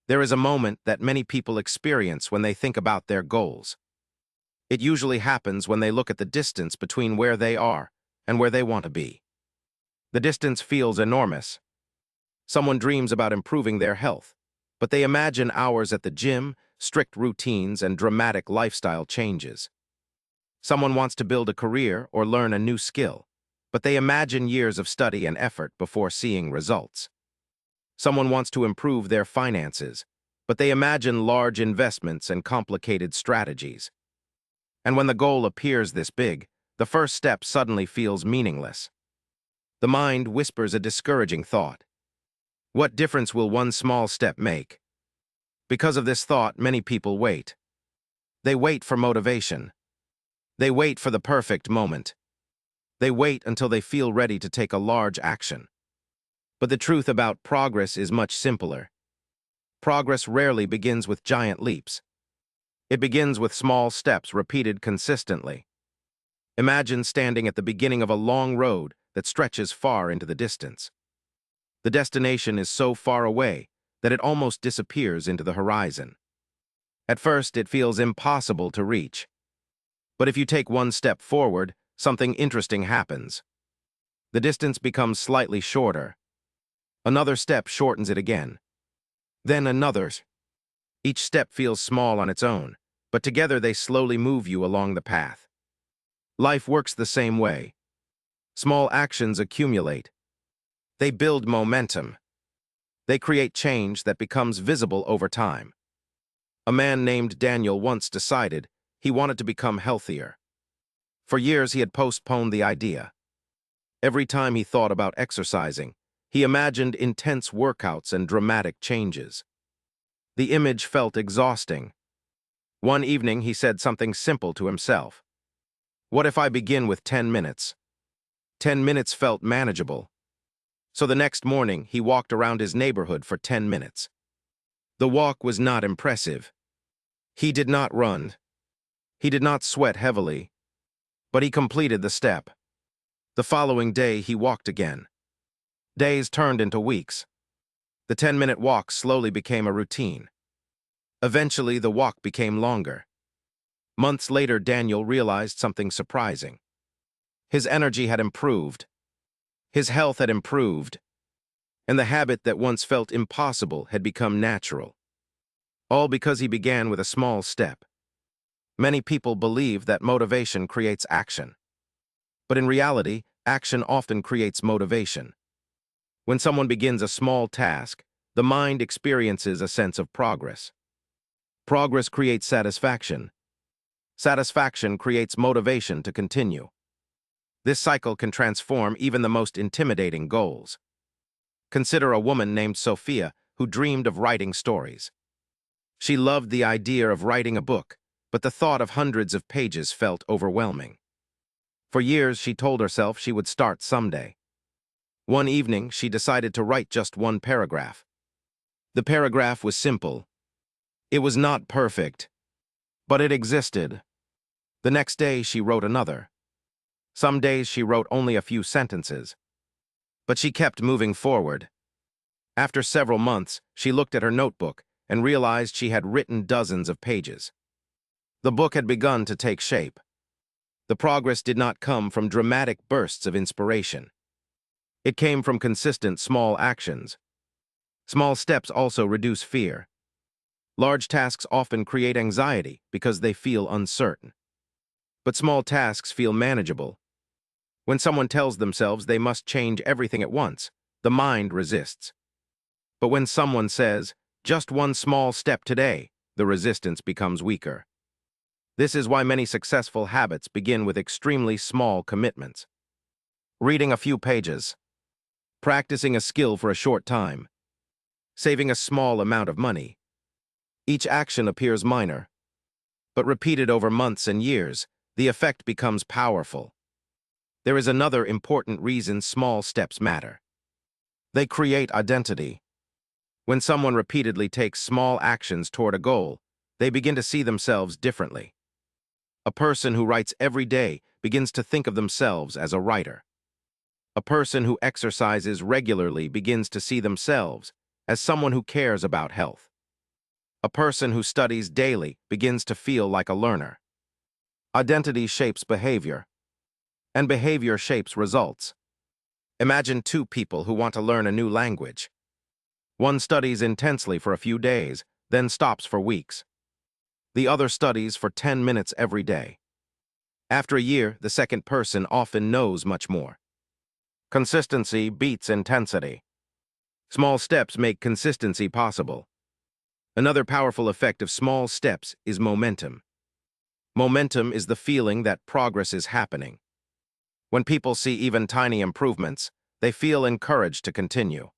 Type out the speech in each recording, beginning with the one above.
There is a moment that many people experience when they think about their goals. It usually happens when they look at the distance between where they are and where they want to be. The distance feels enormous. Someone dreams about improving their health, but they imagine hours at the gym, strict routines, and dramatic lifestyle changes. Someone wants to build a career or learn a new skill, but they imagine years of study and effort before seeing results. Someone wants to improve their finances, but they imagine large investments and complicated strategies. And when the goal appears this big, the first step suddenly feels meaningless. The mind whispers a discouraging thought. What difference will one small step make? Because of this thought, many people wait. They wait for motivation. They wait for the perfect moment. They wait until they feel ready to take a large action. But the truth about progress is much simpler. Progress rarely begins with giant leaps. It begins with small steps repeated consistently. Imagine standing at the beginning of a long road that stretches far into the distance. The destination is so far away that it almost disappears into the horizon. At first, it feels impossible to reach. But if you take one step forward, something interesting happens. The distance becomes slightly shorter. Another step shortens it again. Then another. Each step feels small on its own, but together they slowly move you along the path. Life works the same way. Small actions accumulate. They build momentum. They create change that becomes visible over time. A man named Daniel once decided he wanted to become healthier. For years he had postponed the idea. Every time he thought about exercising, he imagined intense workouts and dramatic changes. The image felt exhausting. One evening he said something simple to himself. What if I begin with 10 minutes? 10 minutes felt manageable. So the next morning he walked around his neighborhood for 10 minutes. The walk was not impressive. He did not run. He did not sweat heavily. But he completed the step. The following day he walked again. Days turned into weeks. The 10-minute walk slowly became a routine. Eventually, the walk became longer. Months later, Daniel realized something surprising. His energy had improved. His health had improved. And the habit that once felt impossible had become natural. All because he began with a small step. Many people believe that motivation creates action. But in reality, action often creates motivation. When someone begins a small task, the mind experiences a sense of progress. Progress creates satisfaction. Satisfaction creates motivation to continue. This cycle can transform even the most intimidating goals. Consider a woman named Sophia who dreamed of writing stories. She loved the idea of writing a book, but the thought of hundreds of pages felt overwhelming. For years, she told herself she would start someday. One evening, she decided to write just one paragraph. The paragraph was simple. It was not perfect, but it existed. The next day, she wrote another. Some days, she wrote only a few sentences. But she kept moving forward. After several months, she looked at her notebook and realized she had written dozens of pages. The book had begun to take shape. The progress did not come from dramatic bursts of inspiration. It came from consistent small actions. Small steps also reduce fear. Large tasks often create anxiety because they feel uncertain. But small tasks feel manageable. When someone tells themselves they must change everything at once, the mind resists. But when someone says, just one small step today, the resistance becomes weaker. This is why many successful habits begin with extremely small commitments. Reading a few pages. Practicing a skill for a short time. Saving a small amount of money. Each action appears minor, but repeated over months and years, the effect becomes powerful. There is another important reason small steps matter. They create identity. When someone repeatedly takes small actions toward a goal, they begin to see themselves differently. A person who writes every day begins to think of themselves as a writer. A person who exercises regularly begins to see themselves as someone who cares about health. A person who studies daily begins to feel like a learner. Identity shapes behavior, and behavior shapes results. Imagine two people who want to learn a new language. One studies intensely for a few days, then stops for weeks. The other studies for 10 minutes every day. After a year, the second person often knows much more. Consistency beats intensity. Small steps make consistency possible. Another powerful effect of small steps is momentum. Momentum is the feeling that progress is happening. When people see even tiny improvements, they feel encouraged to continue.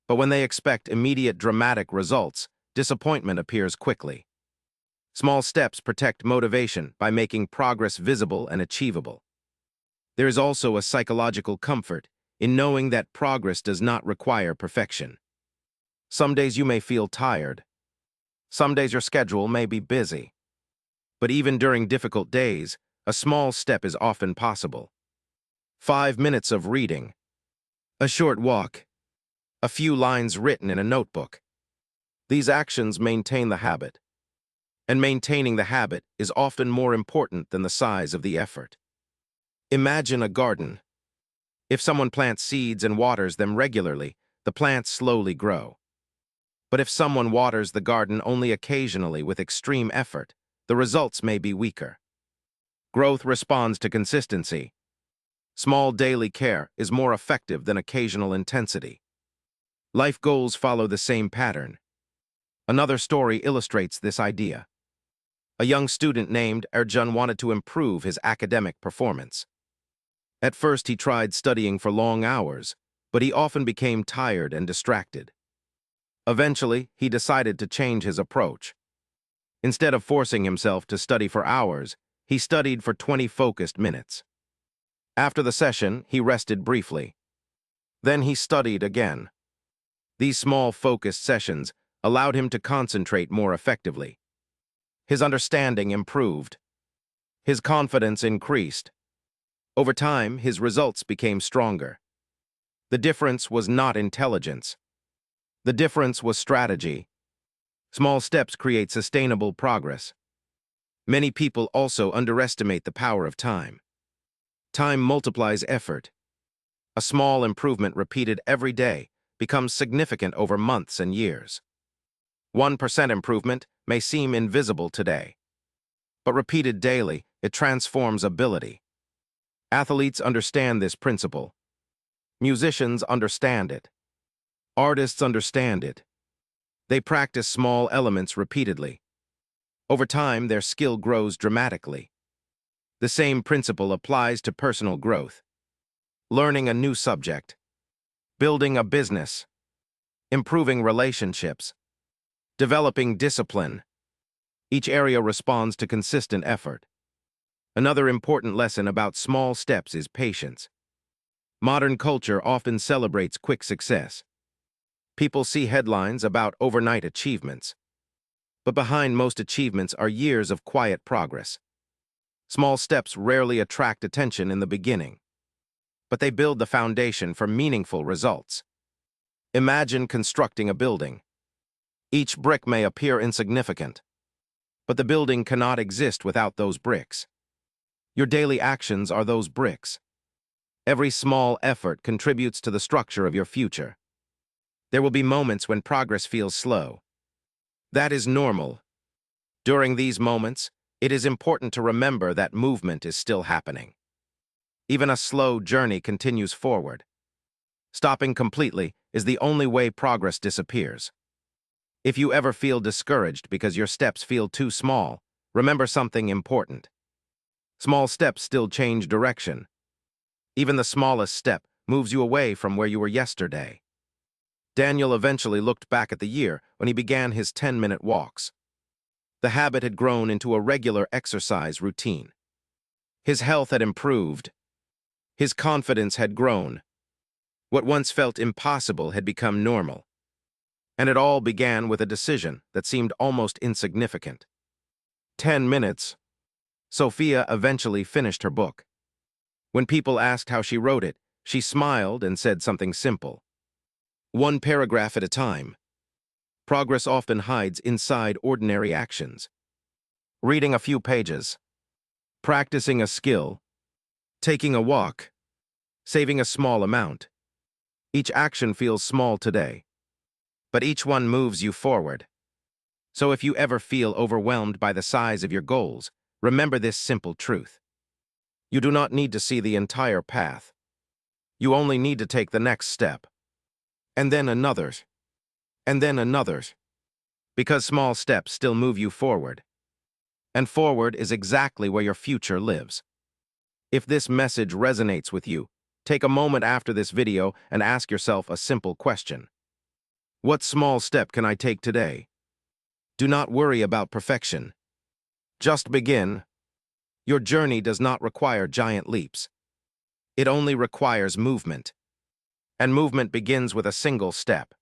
But when they expect immediate dramatic results, disappointment appears quickly. Small steps protect motivation by making progress visible and achievable. There is also a psychological comfort in knowing that progress does not require perfection. Some days you may feel tired. Some days your schedule may be busy. But even during difficult days, a small step is often possible. 5 minutes of reading, a short walk, a few lines written in a notebook. These actions maintain the habit. And maintaining the habit is often more important than the size of the effort. Imagine a garden. If someone plants seeds and waters them regularly, the plants slowly grow. But if someone waters the garden only occasionally with extreme effort, the results may be weaker. Growth responds to consistency. Small daily care is more effective than occasional intensity. Life goals follow the same pattern. Another story illustrates this idea. A young student named Erjun wanted to improve his academic performance. At first, he tried studying for long hours, but he often became tired and distracted. Eventually, he decided to change his approach. Instead of forcing himself to study for hours, he studied for 20 focused minutes. After the session, he rested briefly. Then he studied again. These small, focused sessions allowed him to concentrate more effectively. His understanding improved. His confidence increased. Over time, his results became stronger. The difference was not intelligence. The difference was strategy. Small steps create sustainable progress. Many people also underestimate the power of time. Time multiplies effort. A small improvement repeated every day becomes significant over months and years. 1% improvement may seem invisible today, but repeated daily, it transforms ability. Athletes understand this principle. Musicians understand it. Artists understand it. They practice small elements repeatedly. Over time, their skill grows dramatically. The same principle applies to personal growth. Learning a new subject, building a business, improving relationships, developing discipline. Each area responds to consistent effort. Another important lesson about small steps is patience. Modern culture often celebrates quick success. People see headlines about overnight achievements. But behind most achievements are years of quiet progress. Small steps rarely attract attention in the beginning, but they build the foundation for meaningful results. Imagine constructing a building. Each brick may appear insignificant, but the building cannot exist without those bricks. Your daily actions are those bricks. Every small effort contributes to the structure of your future. There will be moments when progress feels slow. That is normal. During these moments, it is important to remember that movement is still happening. Even a slow journey continues forward. Stopping completely is the only way progress disappears. If you ever feel discouraged because your steps feel too small, remember something important. Small steps still change direction. Even the smallest step moves you away from where you were yesterday. Daniel eventually looked back at the year when he began his 10-minute walks. The habit had grown into a regular exercise routine. His health had improved. His confidence had grown. What once felt impossible had become normal. And it all began with a decision that seemed almost insignificant. 10 minutes. Sophia eventually finished her book. When people asked how she wrote it, she smiled and said something simple. 1 paragraph at a time. Progress often hides inside ordinary actions. Reading a few pages, practicing a skill, taking a walk, saving a small amount. Each action feels small today, but each one moves you forward. So if you ever feel overwhelmed by the size of your goals, remember this simple truth. You do not need to see the entire path. You only need to take the next step. And then another. And then another. Because small steps still move you forward. And forward is exactly where your future lives. If this message resonates with you, take a moment after this video and ask yourself a simple question. What small step can I take today? Do not worry about perfection. Just begin. Your journey does not require giant leaps. It only requires movement. And movement begins with a single step.